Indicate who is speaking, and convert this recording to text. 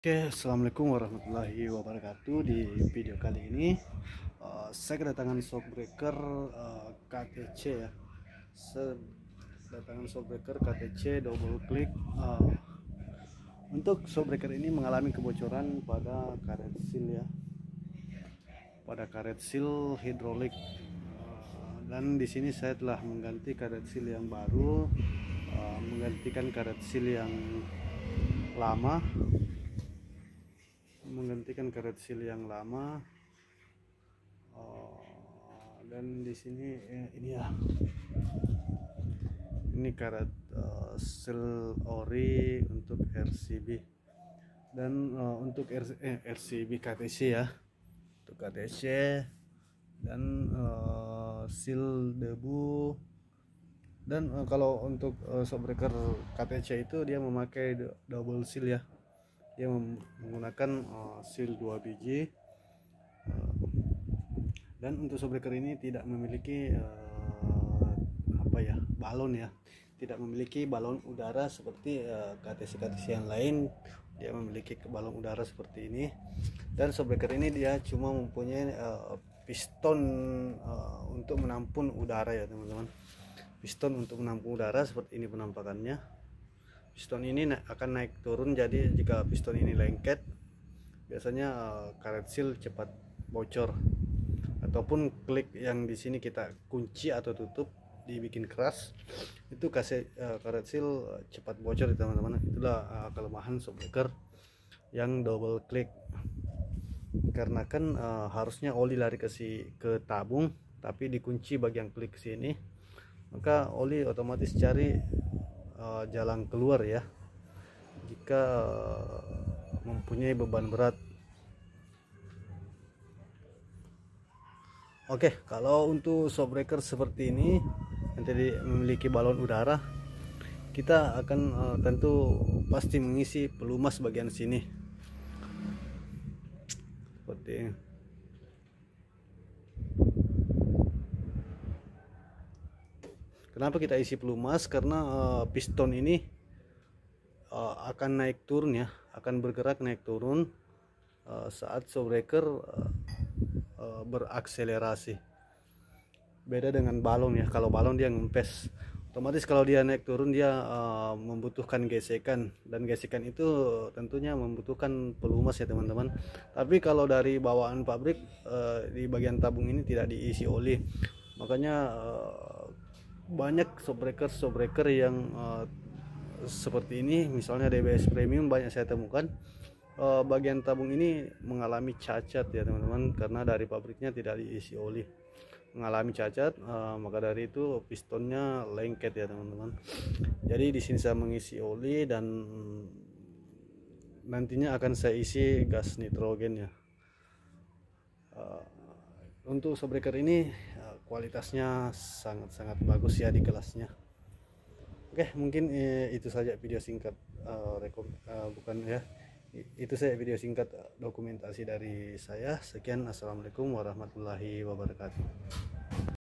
Speaker 1: Oke, assalamualaikum warahmatullahi wabarakatuh. Di video kali ini saya kedatangan shockbreaker KTC ya. Saya kedatangan shockbreaker KTC double click. Untuk shockbreaker ini mengalami kebocoran pada karet seal ya, pada karet seal hidrolik. Dan di sini saya telah mengganti karet seal yang baru, menggantikan karet seal yang lama. Dan di sini ini ya, ini karet seal ori untuk RCB dan untuk RCB KTC ya, untuk KTC, dan seal debu. Dan kalau untuk shockbreaker KTC itu dia memakai double seal ya, dia menggunakan seal 2 biji. Dan untuk shockbreaker ini tidak memiliki balon ya, tidak memiliki balon udara seperti KTC yang lain. Dia memiliki balon udara seperti ini. Dan shockbreaker ini dia cuma mempunyai piston untuk menampung udara ya teman-teman, piston untuk menampung udara. Seperti ini penampakannya. Piston ini akan naik turun, jadi jika piston ini lengket biasanya karet seal cepat bocor, ataupun klik yang di sini kita kunci atau tutup dibikin keras, itu karet seal cepat bocor teman-teman. Itulah kelemahan shockbreaker yang double click, karena kan harusnya oli lari ke tabung, tapi dikunci bagian klik sini, maka oli otomatis cari jalan keluar ya jika mempunyai beban berat. Oke, kalau untuk shockbreaker seperti ini yang tadi memiliki balon udara, kita akan tentu pasti mengisi pelumas bagian sini seperti ini. Kenapa kita isi pelumas? Karena piston ini akan naik turun ya, akan bergerak naik turun saat shockbreaker berakselerasi. Beda dengan balon ya, kalau balon dia ngempes, otomatis kalau dia naik turun dia membutuhkan gesekan, dan gesekan itu tentunya membutuhkan pelumas ya teman-teman. Tapi kalau dari bawaan pabrik di bagian tabung ini tidak diisi oli, makanya banyak shockbreaker yang seperti ini, misalnya DBS Premium, banyak saya temukan bagian tabung ini mengalami cacat ya teman-teman, karena dari pabriknya tidak diisi oli, mengalami cacat. Maka dari itu pistonnya lengket ya teman-teman. Jadi di sini saya mengisi oli, dan nantinya akan saya isi gas nitrogen ya. Untuk shockbreaker ini kualitasnya sangat-sangat bagus ya di kelasnya. Oke, mungkin itu saja video singkat itu saya video singkat dokumentasi dari saya. Sekian, assalamualaikum warahmatullahi wabarakatuh.